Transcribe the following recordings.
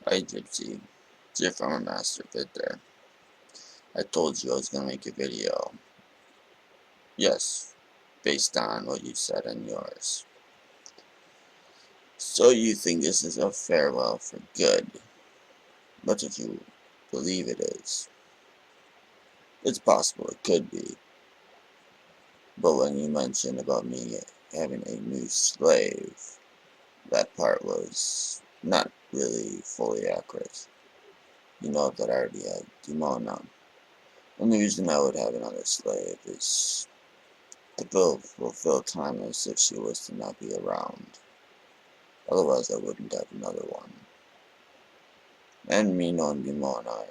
Hi Gypsy, it's your former master there. I told you I was gonna make a video. Yes, based on what you said on yours. So you think this is a farewell for good, but if you believe it is, it's possible it could be. But when you mentioned about me having a new slave, that part was not really fully accurate. You know that I already had Dimona. And the reason I would have another slave is to fulfill time as if she was to not be around. Otherwise, I wouldn't have another one. And me knowing Bimona,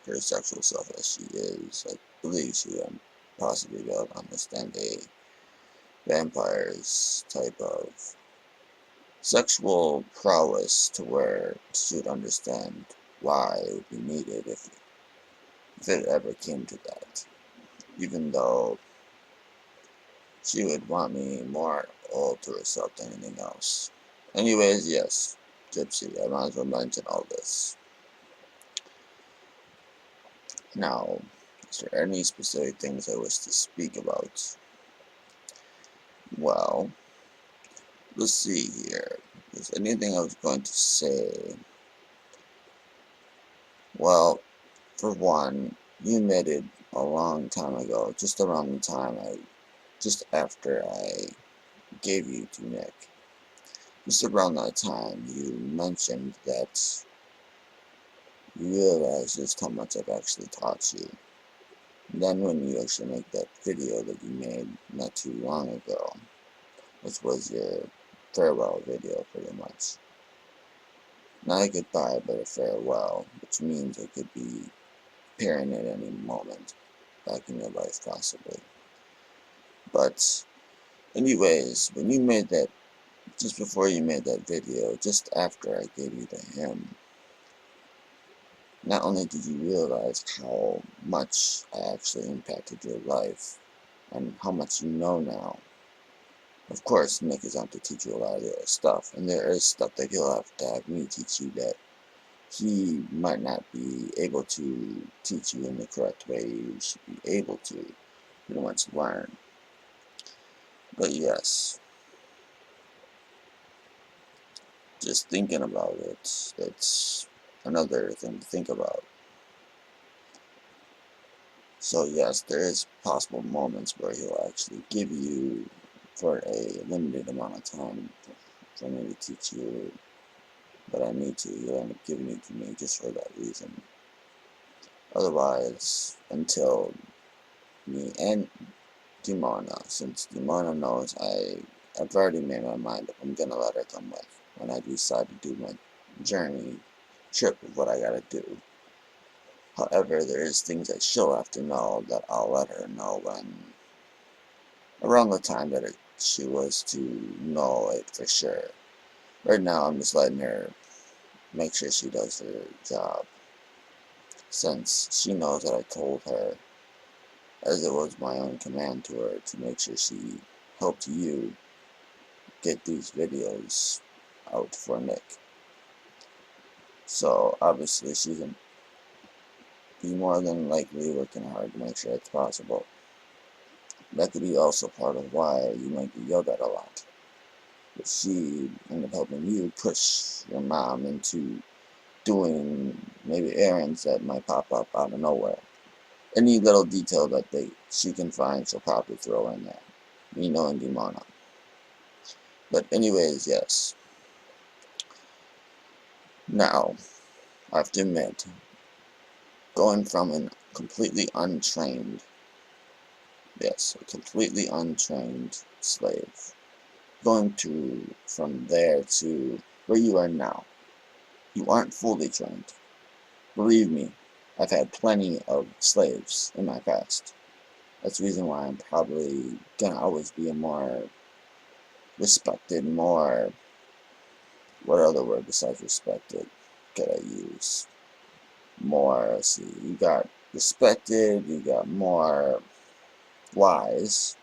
her sexual self as she is, I believe she would possibly be able to understand a vampire's type of sexual prowess to where she would understand why it would be needed if it ever came to that. Even though she would want me more all to herself than anything else. Anyways, yes, Gypsy, I might as well mention all this. Now, is there any specific things I wish to speak about? Well, let's see here. Is anything I was going to say? Well, for one, you admitted a long time ago, just around the time just after I gave you to Nick, just around that time, you mentioned that you realized just how much I've actually taught you. And then when you actually make that video that you made not too long ago, which was your farewell video pretty much. Not a goodbye, but a farewell, which means it could be appearing at any moment back in your life possibly. But anyways, when you made that, just before you made that video, just after I gave you to him, not only did you realize how much I actually impacted your life and how much you know now. Of course, Nick is out to teach you a lot of the other stuff, and there is stuff that he'll have to have me teach you that he might not be able to teach you in the correct way you should be able to pretty much learn. But yes, just thinking about it, that's another thing to think about. So yes, there is possible moments where he'll actually give you, for a limited amount of time, for me to teach you what I need to. He'll end up giving it to me just for that reason. Otherwise, until me and Dimona, since Dimona knows I've already made my mind up, I'm gonna let her come with when I decide to do my journey trip of what I gotta do. However, there is things that she'll have to know that I'll let her know when around the time that she was to know it for sure. Right now, I'm just letting her make sure she does her job, since she knows that I told her, as it was my own command to her, to make sure she helped you get these videos out for Nick. So obviously she's gonna be more than likely working hard to make sure it's possible. That could be also part of why you might be yelled at a lot. But she ended up helping you push your mom into doing maybe errands that might pop up out of nowhere. Any little detail that she can find, she'll probably throw in there. Me knowing Dimona. But anyways, yes. Now, I have to admit, going from a completely untrained, yes, a completely untrained slave, going to from there to where you are now, you aren't fully trained. Believe me, I've had plenty of slaves in my past. That's the reason why I'm probably gonna always be a more respected, more, what other word besides respected could I use? More, let's see, you got respected, you got more wise,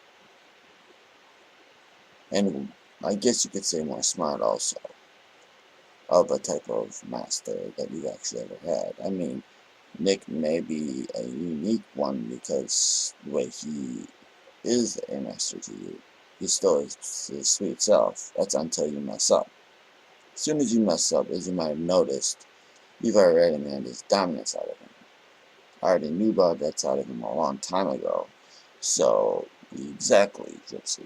and I guess you could say more smart also. of a type of master that you've actually ever had. I mean, Nick may be a unique one because the way he is a master to you, he still is his sweet self. That's until you mess up. As soon as you mess up, as you might have noticed, you've already made his dominance out of him. I already knew about that side of him a long time ago. So, exactly, Gypsy.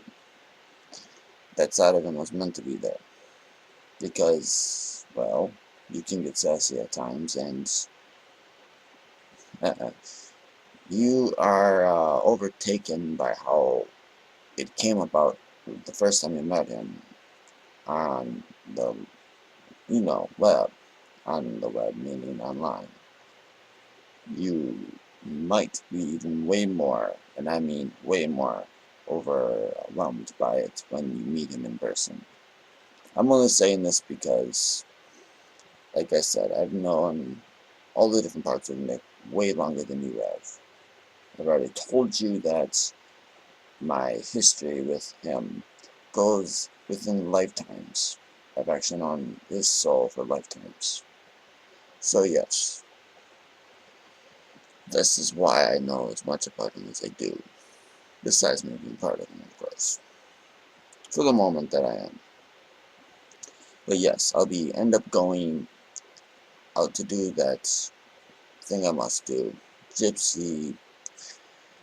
That side of him was meant to be there. Because, well, you can get sassy at times, and you are overtaken by how it came about the first time you met him on the, web. On the web, meaning online. You might be even way more, and I mean way more, overwhelmed by it when you meet him in person. I'm only saying this because, like I said, I've known all the different parts of Nick way longer than you have. I've already told you that my history with him goes within lifetimes. I've actually known his soul for lifetimes. So yes, this is why I know as much about him as I do. Besides me being part of him, of course. For the moment that I am. But yes, end up going out to do that thing I must do. Gypsy.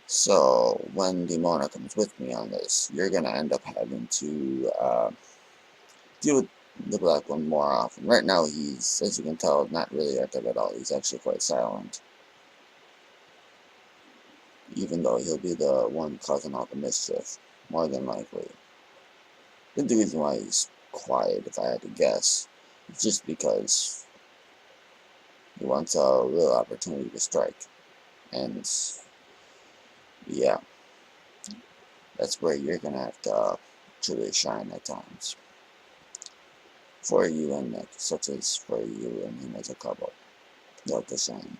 So when Demona comes with me on this, you're gonna end up having to deal with the black one more often. Right now he's, as you can tell, not really active at all. He's actually quite silent. Even though he'll be the one causing all the mischief, more than likely. The reason why he's quiet, if I had to guess, is just because he wants a real opportunity to strike. And yeah, that's where you're gonna have to truly shine at times. For you and Nick, such as for you and him as a couple. You'll have to shine.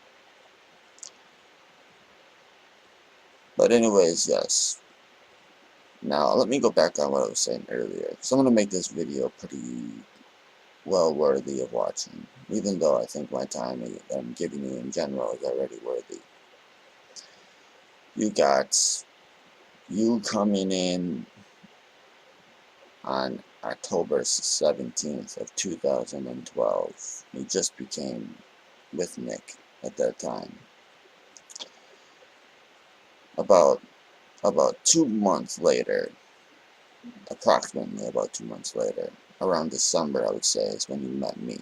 But anyways, yes. Now, let me go back on what I was saying earlier, because I'm going to make this video pretty well worthy of watching, even though I think my time that I'm giving you in general is already worthy. You got you coming in on October 17th of 2012. You just became with Nick at that time. About 2 months later, approximately about 2 months later, around December, I would say, is when you met me.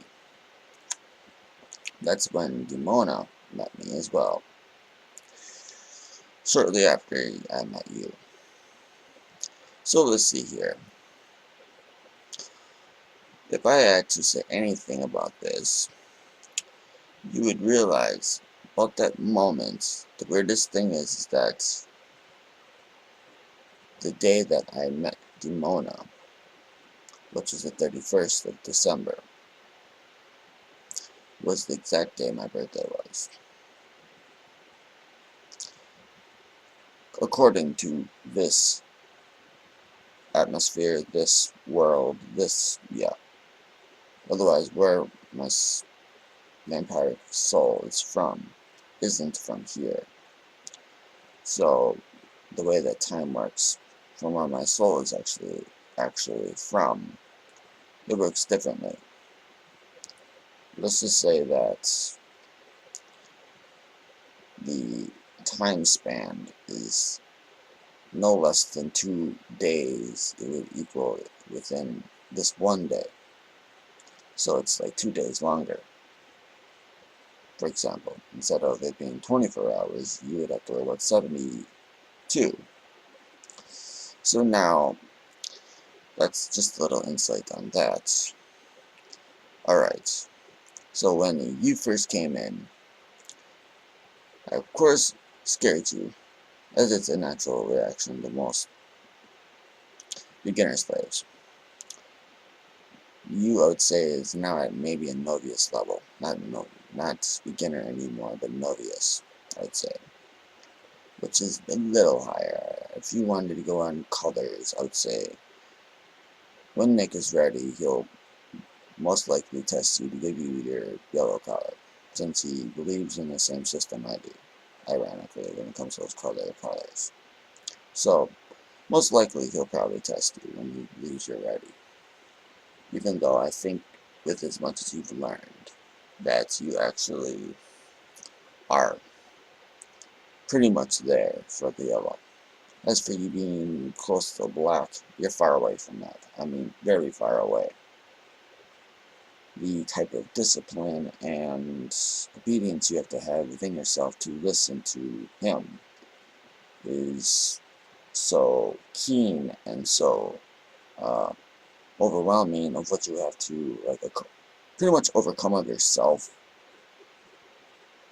That's when Demona met me as well. Shortly after I met you. So let's see here. If I had to say anything about this, you would realize about that moment, the weirdest thing is that the day that I met Demona, which was the 31st of December, was the exact day my birthday was. According to this atmosphere, this world, Otherwise, where my vampire soul is from isn't from here. So, the way that time works, from where my soul is actually from, it works differently. Let's just say that the time span is no less than 2 days. It would equal within this one day. So it's like 2 days longer. For example, instead of it being 24 hours, you would have to worry about 72. So now, that's just a little insight on that. Alright, so when you first came in, I of course scared you, as it's a natural reaction to most beginner slaves. You, I would say, is now at maybe a novice level. Not beginner anymore, but novice, I would say. Which is a little higher. If you wanted to go on colors, I would say, when Nick is ready, he'll most likely test you to give you your yellow color, since he believes in the same system I do, ironically, when it comes to those colors. So, most likely he'll probably test you when he believes you're ready. Even though I think with as much as you've learned, that you actually are pretty much there for the yellow. As for you being close to black, you're far away from that. I mean, very far away. The type of discipline and obedience you have to have within yourself to listen to him is so keen and so uh, overwhelming of what you have to pretty much overcome of yourself.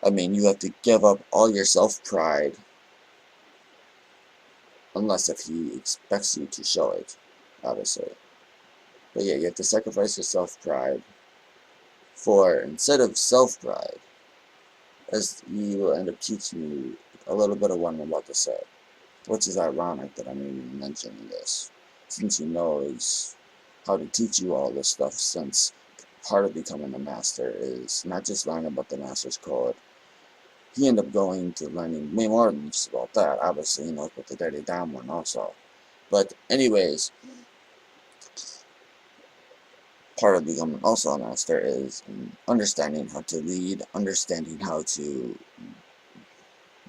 I mean, you have to give up all your self-pride, unless if he expects you to show it, obviously. But yeah, you have to sacrifice your self-pride for, instead of self-pride, as he will end up teaching you a little bit of what I'm about to say, which is ironic that I'm even mentioning this, since he knows how to teach you all this stuff, since part of becoming a master is not just learning about the master's code. He ended up going to learning way more than just about that. Obviously, he knows about the Dirty Dom one also. But anyways, part of becoming also a master is understanding how to lead, understanding how to,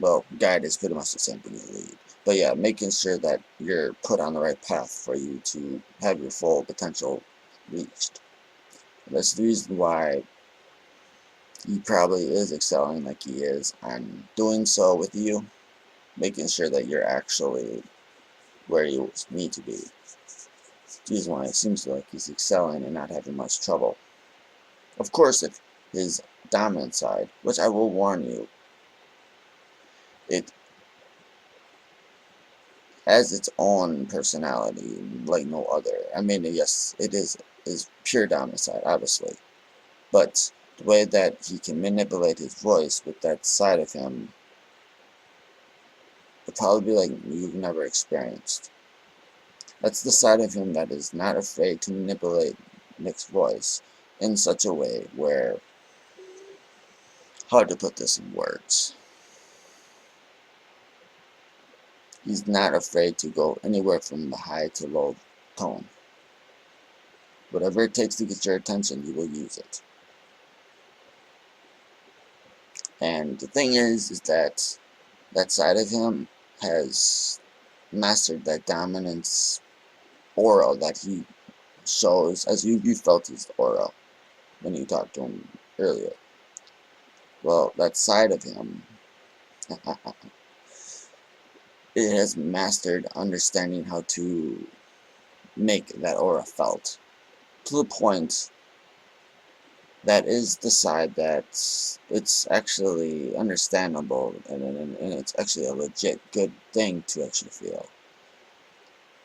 well, guide is pretty much the same thing as lead. But yeah, making sure that you're put on the right path for you to have your full potential reached. That's the reason why he probably is excelling like he is on doing so with you, making sure that you're actually where you need to be. The reason why it seems like he's excelling and not having much trouble. Of course, if his dominant side, which I will warn you, it has its own personality like no other. I mean, yes, it is pure dominant side, obviously, but the way that he can manipulate his voice with that side of him would probably be like you've never experienced. That's the side of him that is not afraid to manipulate Nick's voice in such a way where, hard to put this in words, he's not afraid to go anywhere from the high to low tone. Whatever it takes to get your attention, he will use it. And the thing is that that side of him has mastered that dominance aura that he shows, as you felt his aura when you talked to him earlier. Well, that side of him, it has mastered understanding how to make that aura felt, to the point that is the side that's it's actually understandable, and it's actually a legit good thing to actually feel.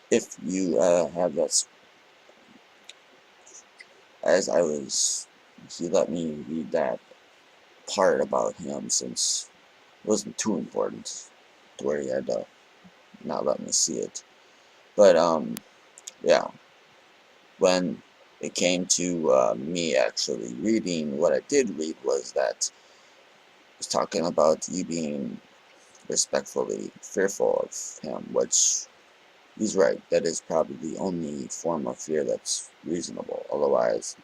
If you have that, as he let me read that part about him, since it wasn't too important to where he had to not let me see it. But yeah, when it came to me actually reading, what I did read was that it was talking about you being respectfully fearful of him, which he's right. That is probably the only form of fear that's reasonable. Otherwise,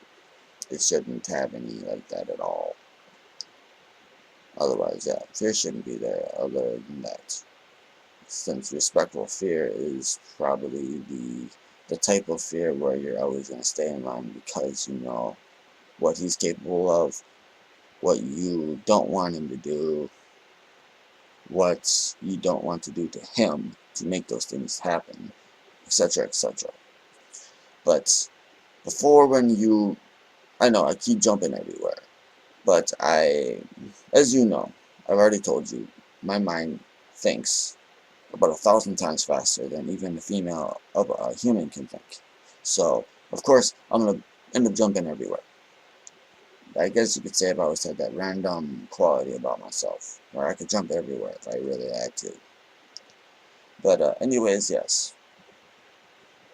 it shouldn't have any like that at all. Otherwise, yeah, fear shouldn't be there. Other than that, since respectful fear is probably the type of fear where you're always going to stay in line because you know what he's capable of, what you don't want him to do, what you don't want to do to him to make those things happen, etc., etc. But before, when you, I know I keep jumping everywhere, but as you know, I've already told you, my mind thinks about 1,000 times faster than even a female of a human can think. So, of course, I'm going to end up jumping everywhere. I guess you could say I've always had that random quality about myself, where I could jump everywhere if I really had to. But anyways, yes.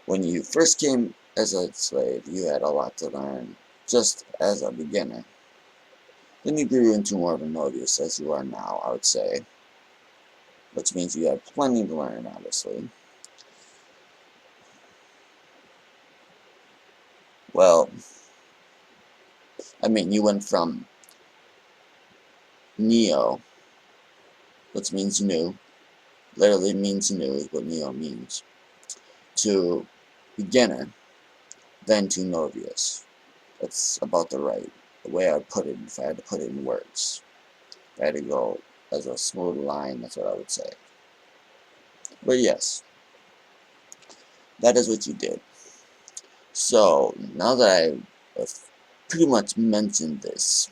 When you first came as a slave, you had a lot to learn. just as a beginner. Then you grew into more of a novice as you are now, I would say, which means you have plenty to learn, obviously. Well, I mean, you went from Neo, which means new, literally means new is what Neo means, to beginner, then to novice. That's about the way I would put it if I had to put it in words. If I had to go as a smooth line, that's what I would say. But yes, that is what you did. So, now that I have pretty much mentioned this,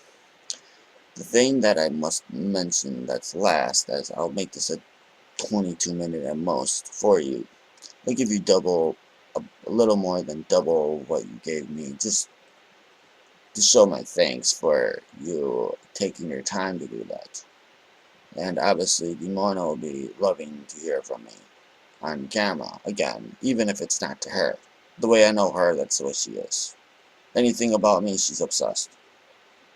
the thing that I must mention that's last, as I'll make this a 22-minute at most for you. I'll give you a little more than double what you gave me, just to show my thanks for you taking your time to do that. And obviously, Dimona will be loving to hear from me on camera again, even if it's not to her. The way I know her, that's the way she is. Anything about me, she's obsessed.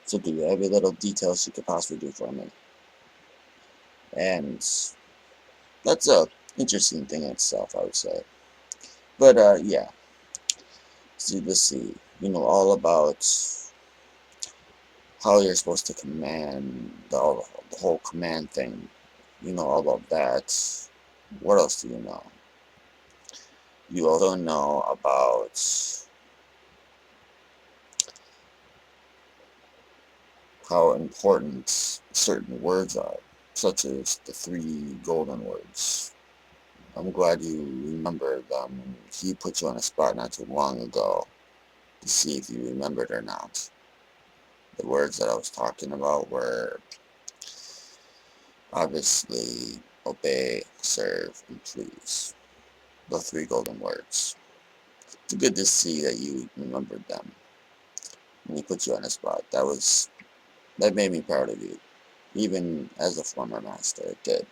She'll do every little detail she could possibly do for me. And that's a interesting thing in itself, I would say. But yeah. See, let's see. You know all about how you're supposed to command the whole command thing. You know all about that. What else do you know? You also know about how important certain words are, such as the 3 golden words. I'm glad you remember them. He put you on a spot not too long ago to see if you remembered or not. The words that I was talking about were obviously obey, serve, and please. The 3 golden words. It's good to see that you remembered them when he put you on the spot. That made me proud of you. Even as a former master, it did.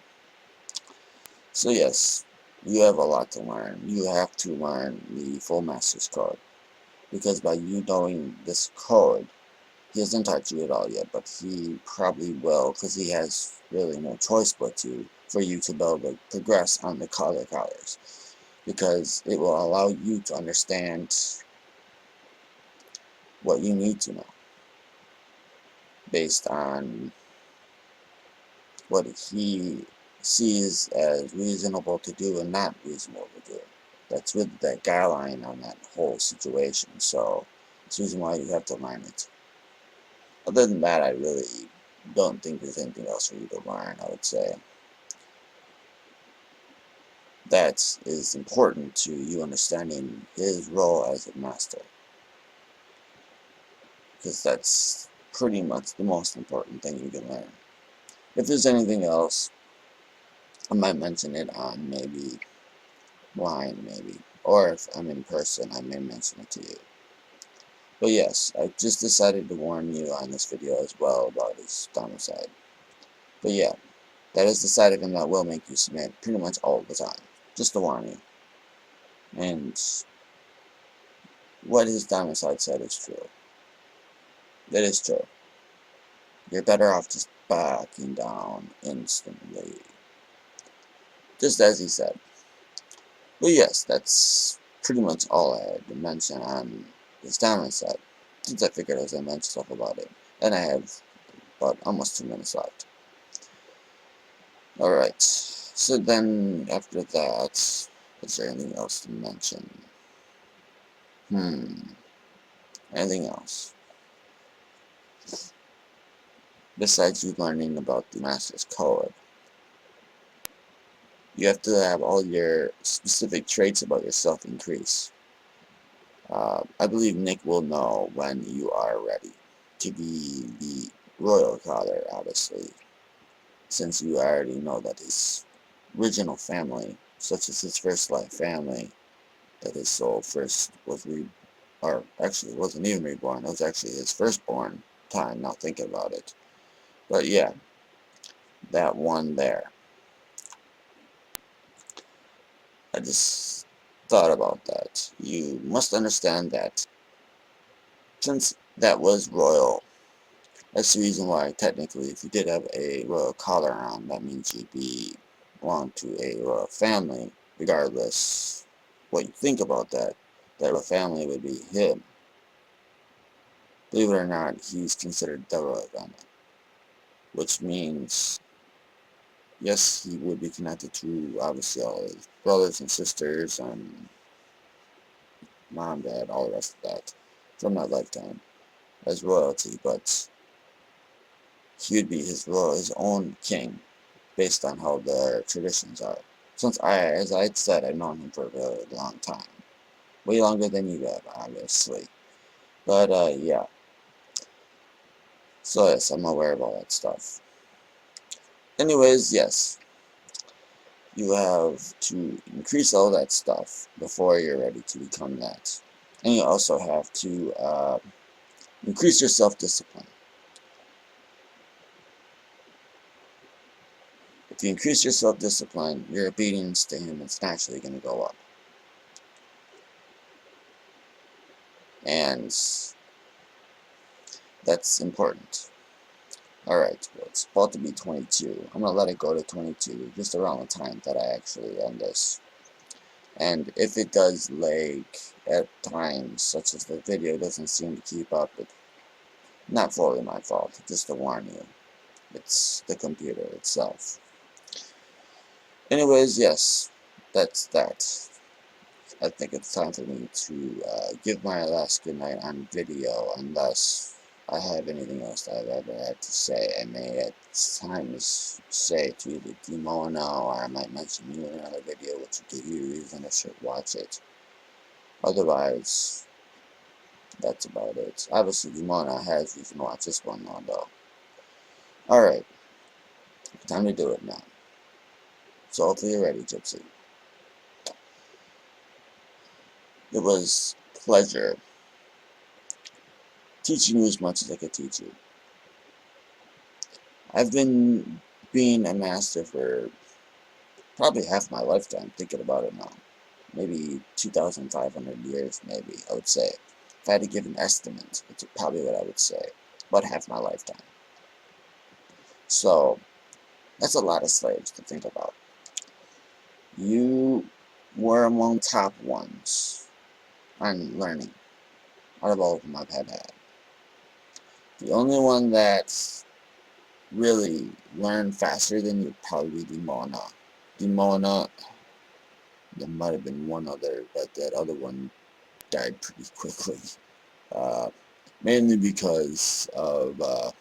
So yes, you have a lot to learn. You have to learn the full master's code. Because by you knowing this code, he hasn't taught you at all yet, but he probably will, because he has really no choice but to, for you to be able to progress on the colors. Because it will allow you to understand what you need to know, based on what he sees as reasonable to do and not reasonable to do. That's with that guideline on that whole situation, so it's the reason why you have to learn it. Other than that, I really don't think there's anything else for you to learn, I would say. That is important to you understanding his role as a master. Because that's pretty much the most important thing you can learn. If there's anything else, I might mention it on maybe line, maybe. Or if I'm in person, I may mention it to you. But yes, I just decided to warn you on this video as well about his domicile. But yeah, that is the side of him that will make you submit pretty much all the time. Just to warn you. And what his domicile said is true. That is true. You're better off just backing down instantly. Just as he said. But yes, that's pretty much all I had to mention on his domicile. Since I figured I was going to mention stuff about it. And I have about almost 2 minutes left. Alright, so then after that, is there anything else to mention? Anything else? Besides you learning about the Master's Code, you have to have all your specific traits about yourself increase. I believe Nick will know when you are ready to be the royal collar, obviously, since you already know that his original family, such as his first life family, that his soul first was or actually it wasn't even reborn, it was actually his firstborn time, now thinking about it. But yeah, that one there. I just thought about that. You must understand that since that was royal. That's the reason why, technically, if you did have a royal collar on, that means you'd belong to a royal family, regardless what you think about that. That royal family would be him. Believe it or not, he's considered the royal family, which means, yes, he would be connected to, obviously, all his brothers and sisters and mom, dad, all the rest of that from that lifetime as royalty, but he would be his own king based on how their traditions are. Since as I said, I've known him for a very long time. Way longer than you have, obviously. But, yeah. So, yes, I'm aware of all that stuff. Anyways, yes. You have to increase all that stuff before you're ready to become that. And you also have to increase your self-discipline. If you increase your self-discipline, your obedience to him is naturally going to go up. And that's important. Alright, well, it's about to be 22. I'm going to let it go to 22, just around the time that I actually end this. And if it does lag at times, such as the video doesn't seem to keep up, it's not fully my fault, just to warn you. It's the computer itself. Anyways, yes, that's that. I think it's time for me to give my last goodnight on video, unless I have anything else that I've ever had to say. I may at times say to either Demona, or I might mention you in another video, which will give you a reason to watch it. Otherwise, that's about it. Obviously, Demona has reason to watch this one though. Alright, time to do it now. So hopefully you're ready, Gypsy. It was a pleasure teaching you as much as I could teach you. I've been being a master for probably half my lifetime, thinking about it now. Maybe 2,500 years, maybe, I would say. If I had to give an estimate, it's probably what I would say. About half my lifetime. So, that's a lot of slaves to think about. You were among top ones on learning out of all of them I've had. The only one that's really learned faster than you would probably be Demona. Demona, there might have been one other, but that other one died pretty quickly. Uh, Mainly because of a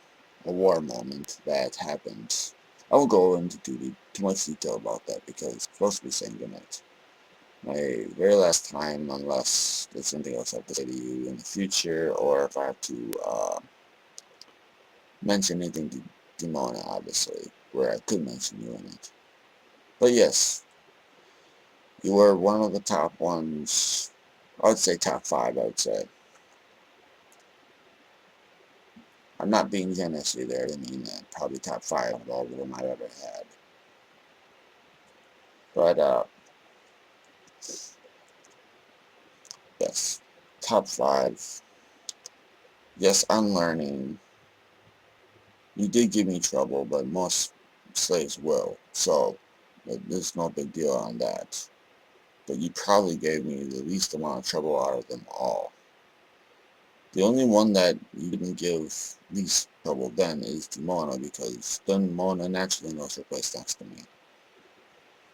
war moment that happened. I won't go into too much detail about that because it's supposed to be saying goodnight. My very last time, unless there's something else I have to say to you in the future, or if I have to mention anything to Demona, obviously, where I could mention you in it. But yes, you were one of the top ones. I would say top 5, I would say. I'm not being generous either. I mean, probably top 5 of all of them I've ever had. But, yes, top 5. Yes, I'm learning. You did give me trouble, but most slaves will. So, there's no big deal on that. But you probably gave me the least amount of trouble out of them all. The only one that you didn't give least trouble then is Demona, because then Mona naturally knows her place next to me.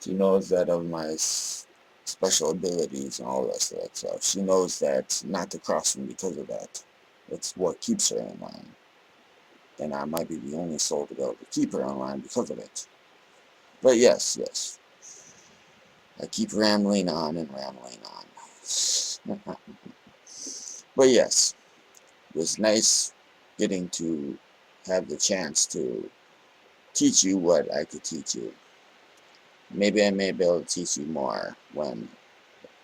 She knows that of my special abilities and all the rest of that stuff. She knows that not to cross me because of that. It's what keeps her in line. And I might be the only soul to be able to keep her in line because of it. But yes. I keep rambling on and rambling on. But yes, it was nice getting to have the chance to teach you what I could teach you. Maybe I may be able to teach you more when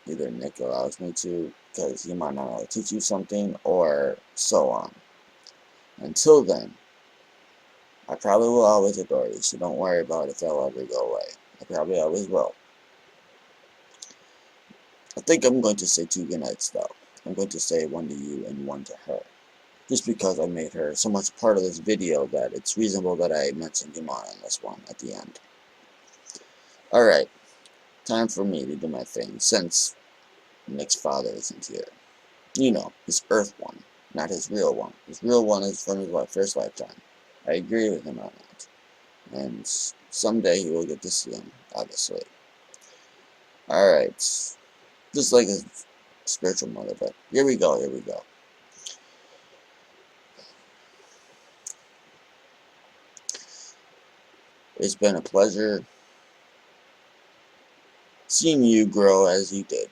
either Nick allows me to, because he might not know how to teach you something, or so on. Until then, I probably will always adore you, so don't worry about if I'll ever go away. I probably always will. I think I'm going to say 2 goodnights, though. I'm going to say one to you and one to her. just because I made her so much part of this video that it's reasonable that I mention Yumana in this one at the end. Alright, time for me to do my thing, since Nick's father isn't here. You know, his Earth one, not his real one. His real one is from his first lifetime. I agree with him on that. And someday he will get to see him, obviously. Alright, just like his spiritual mother, but here we go, here we go. It's been a pleasure seeing you grow as you did,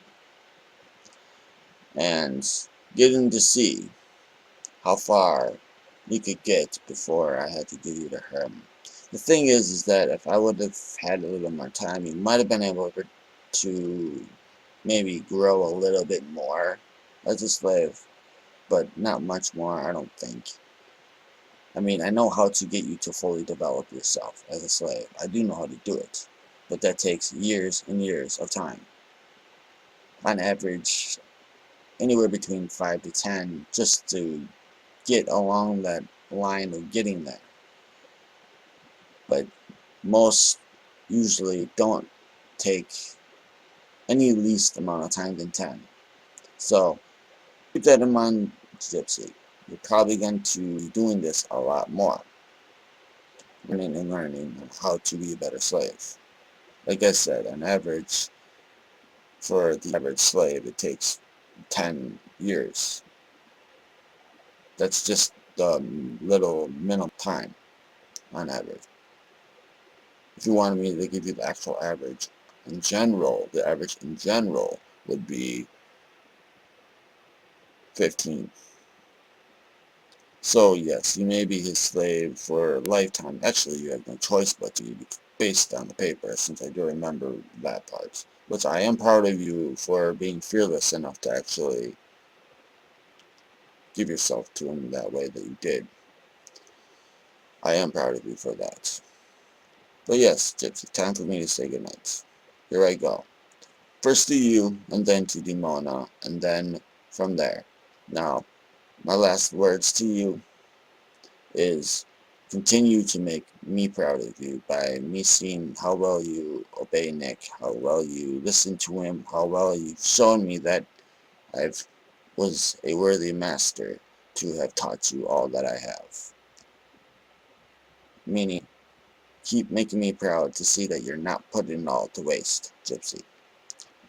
and getting to see how far you could get before I had to give you to him. The thing is that if I would have had a little more time, you might have been able to maybe grow a little bit more as a slave, but not much more, I don't think. I mean, I know how to get you to fully develop yourself as a slave. I do know how to do it, but that takes years and years of time. On average, anywhere between 5 to 10 just to get along that line of getting there. But most usually don't take any least amount of time than 10. So keep that in mind, Gypsy. You're probably going to be doing this a lot more. Learning how to be a better slave. Like I said, on average, for the average slave, it takes 10 years. That's just the little minimum time on average. If you wanted me to give you the actual average in general, the average in general would be 15. So yes, you may be his slave for a lifetime. Actually, you have no choice but to be based on the paper, since I do remember that part. Which I am proud of you for being fearless enough to actually give yourself to him that way that you did. I am proud of you for that. But yes, Gypsy, time for me to say goodnight. Here I go. First to you, and then to Dimona, and then from there. Now, my last words to you is continue to make me proud of you by me seeing how well you obey Nick, how well you listen to him, how well you've shown me that I was a worthy master to have taught you all that I have. Meaning, keep making me proud to see that you're not putting it all to waste, Gypsy.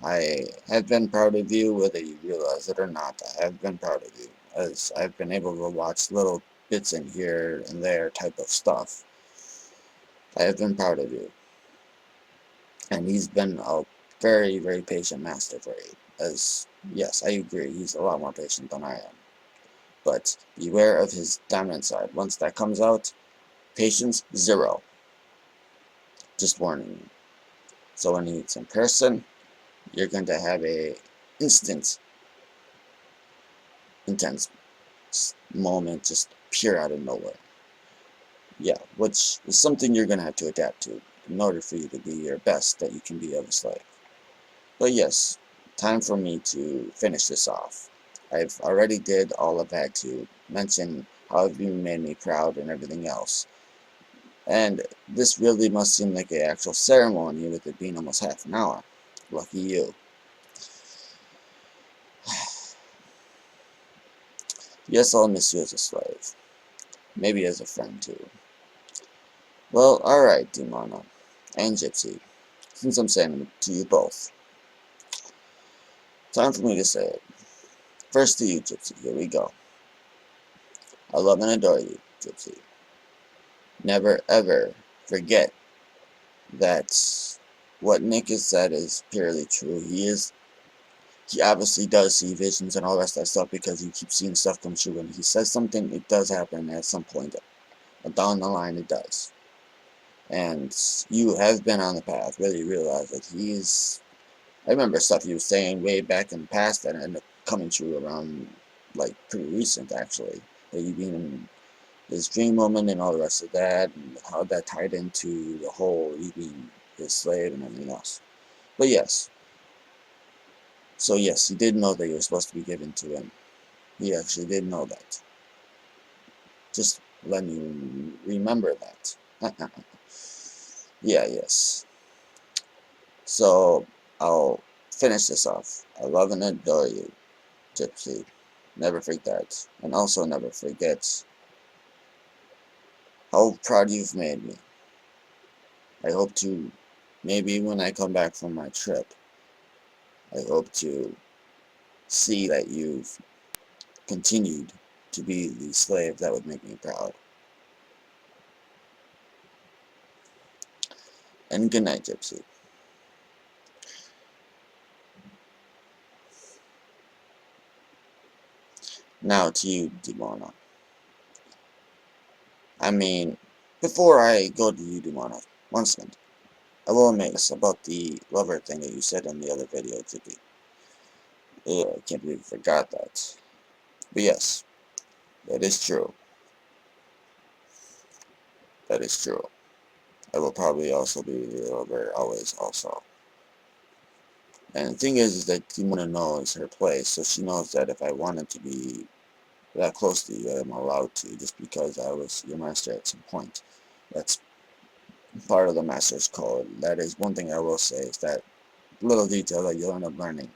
I have been proud of you, whether you realize it or not. I have been proud of you, as I've been able to watch little bits in here and there type of stuff. I have been proud of you. And he's been a very, very patient master for you. As, yes, I agree, he's a lot more patient than I am. But beware of his dominant side. Once that comes out, patience, 0. Just warning you. So when he's in person, you're going to have a instant, intense moment just pure out of nowhere. Yeah, which is something you're going to have to adapt to in order for you to be your best that you can be of a slave. But yes, time for me to finish this off. I've already did all of that to mention how you made me proud and everything else. And this really must seem like an actual ceremony with it being almost half an hour. Lucky you. Yes, I'll miss you as a slave. Maybe as a friend too. Well, alright, Dimona and Gypsy, since I'm saying it to you both, time for me to say it. First to you, Gypsy, here we go. I love and adore you, Gypsy. Never ever forget that what Nick has said is purely true. He obviously does see visions and all that stuff because he keeps seeing stuff come true. When he says something, it does happen at some point. Down the line, it does. And you have been on the path, whether you realize that I remember stuff he was saying way back in the past that ended up coming true around, like, pretty recent, actually. That you being in his dream woman and all the rest of that, and how that tied into the whole you being his slave and everything else. But yes. So yes, he did know that you were supposed to be given to him. He actually did know that. Just let me remember that. Yeah, yes. So, I'll finish this off. I love and adore you, Gypsy. Never forget. And also never forget how proud you've made me. I hope to, maybe when I come back from my trip, I hope to see that you've continued to be the slave that would make me proud. And good night, Gypsy. Now to you, Demona. I mean, before I go to you, Demona, one second. I will admit this about the lover thing that you said in the other video, Gypsy. I can't believe I forgot that. But yes, that is true. That is true. I will probably also be the lover always also. And the thing is that Demona knows her place, so she knows that if I wanted to be that close to you, I'm allowed to, just because I was your master at some point. That's part of the master's code. That is one thing I will say, is that little detail that you'll end up learning.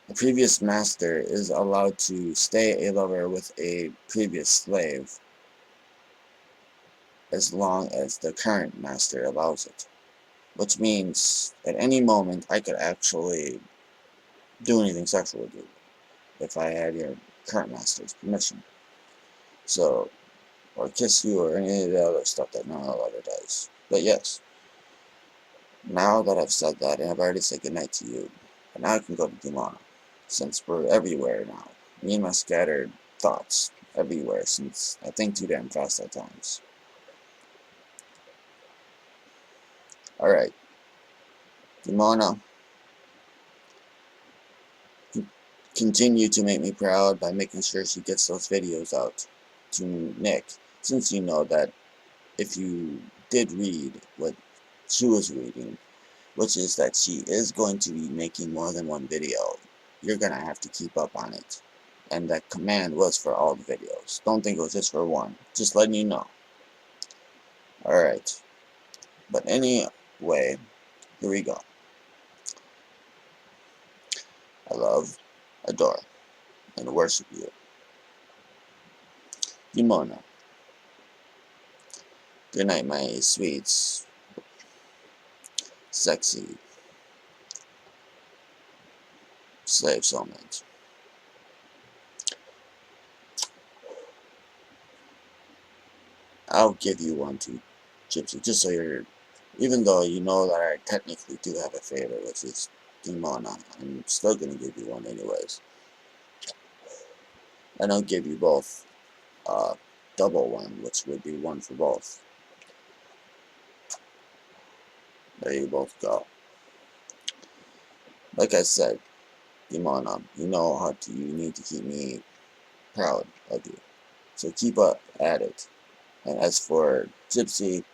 The previous master is allowed to stay a lover with a previous slave as long as the current master allows it. Which means at any moment I could actually do anything sexual with you if I had your current master's permission. So, or kiss you or any of the other stuff that no other does. But yes, now that I've said that, and I've already said goodnight to you, and now I can go to Dumana, since we're everywhere now. Me and my scattered thoughts everywhere, since I think too damn fast at times. Alright, Dumana, continue to make me proud by making sure she gets those videos out to Nick, since you know that if you did read what she was reading, which is that she is going to be making more than one video, you're going to have to keep up on it. And that command was for all the videos. Don't think it was just for one. Just letting you know. Alright. But anyway, here we go. I love, adore, and worship you. Yumona. Good night, my sweets. Sexy. Slave soulmate. I'll give you one too, Gypsy, just so you're, even though you know that I technically do have a favorite, which is Demona, I'm still gonna give you one anyways. And I'll give you both double one, which would be one for both. There you both go. Like I said, Demona, you know how to, you need to keep me proud of you. So keep up at it. And as for Gypsy,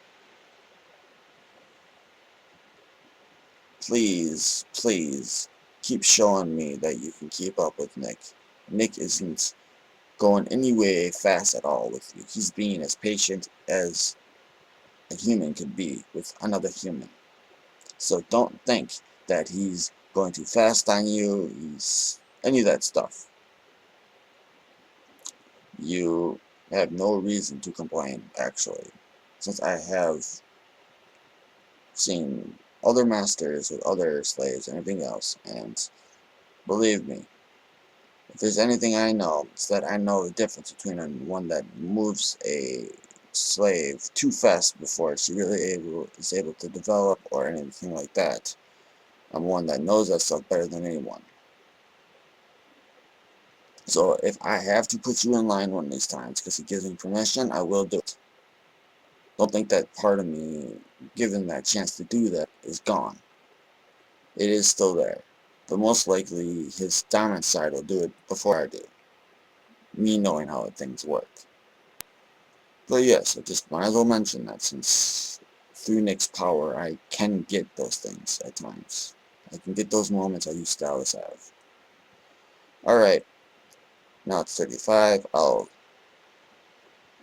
please, please keep showing me that you can keep up with Nick. Nick isn't going any way fast at all with you. He's being as patient as a human could be with another human. So don't think that he's going too fast on you, he's any of that stuff. You have no reason to complain, actually, since I have seen other masters with other slaves and everything else, and believe me, if there's anything I know, it's that I know the difference between one that moves a slave too fast before she really is able to develop or anything like that. I'm one that knows that stuff better than anyone. So if I have to put you in line one of these times because he gives me permission, I will do it. Don't think that part of me, given that chance to do that, is gone. It is still there. But most likely his dominant side will do it before I do. Me knowing how things work. But yes, I just might as well mention that since through Nick's power I can get those things at times. I can get those moments I used to always have. Alright, now it's 35. I'll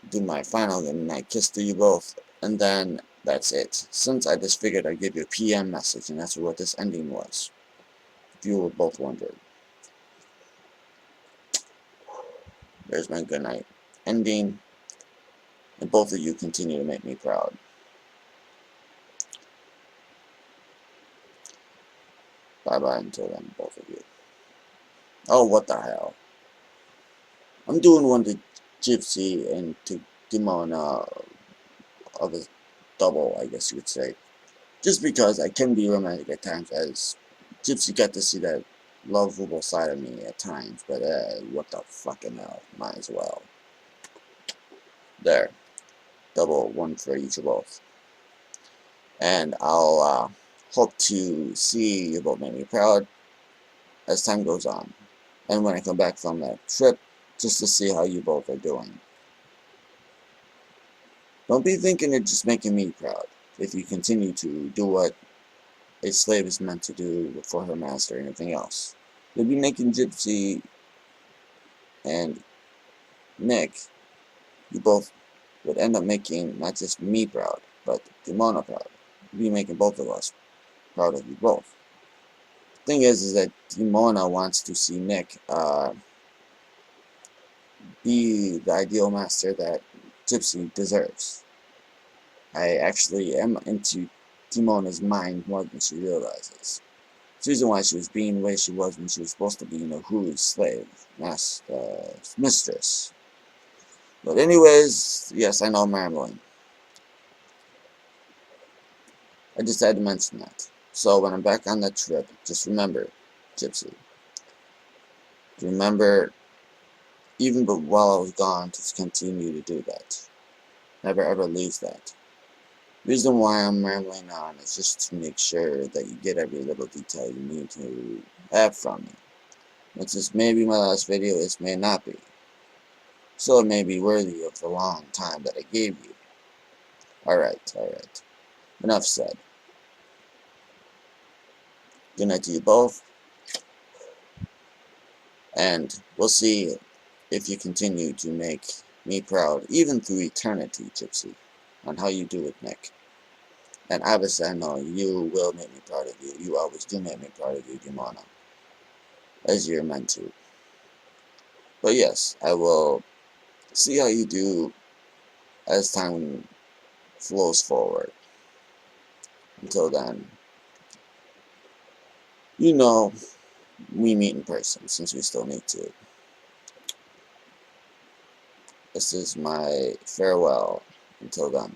do my final goodnight kiss to you both, and then that's it. Since I just figured I'd give you a PM message, and that's what this ending was. If you were both wondering. There's my goodnight ending, and both of you continue to make me proud. Bye-bye until then, both of you. Oh, what the hell. I'm doing one to Gypsy and to Dimona of a double, I guess you could say. Just because I can be romantic at times, as Gypsy got to see that lovable side of me at times, but what the fucking hell, might as well. There, double one for each of both. And I'll hope to see you both make me proud as time goes on. And when I come back from that trip, just to see how you both are doing. Don't be thinking you're just making me proud if you continue to do what a slave is meant to do for her master and everything else. You'll be making Gypsy and Nick, you both would end up making not just me proud, but Dimona proud. You'll be making both of us proud of you both. The thing is that Dimona wants to see Nick be the ideal master that Gypsy deserves. I actually am into Timona's mind more than she realizes. It's the reason why she was being the way she was when she was supposed to be, Huru's slave, mistress. But anyways, yes, I know I'm rambling. I just had to mention that. So when I'm back on that trip, just remember, Gypsy. Remember, even but while I was gone, to continue to do that. Never ever lose that. The reason why I'm rambling on is just to make sure that you get every little detail you need to have from me. Which is maybe my last video, this may not be. So it may be worthy of the long time that I gave you. Alright. Enough said. Good night to you both. And we'll see if you continue to make me proud, even through eternity, Gypsy, on how you do it, Nick. And obviously I know you will make me proud of you. You always do make me proud of you, Dimona. As you're meant to. But yes, I will see how you do as time flows forward. Until then, we meet in person, since we still need to. This is my farewell. Until then.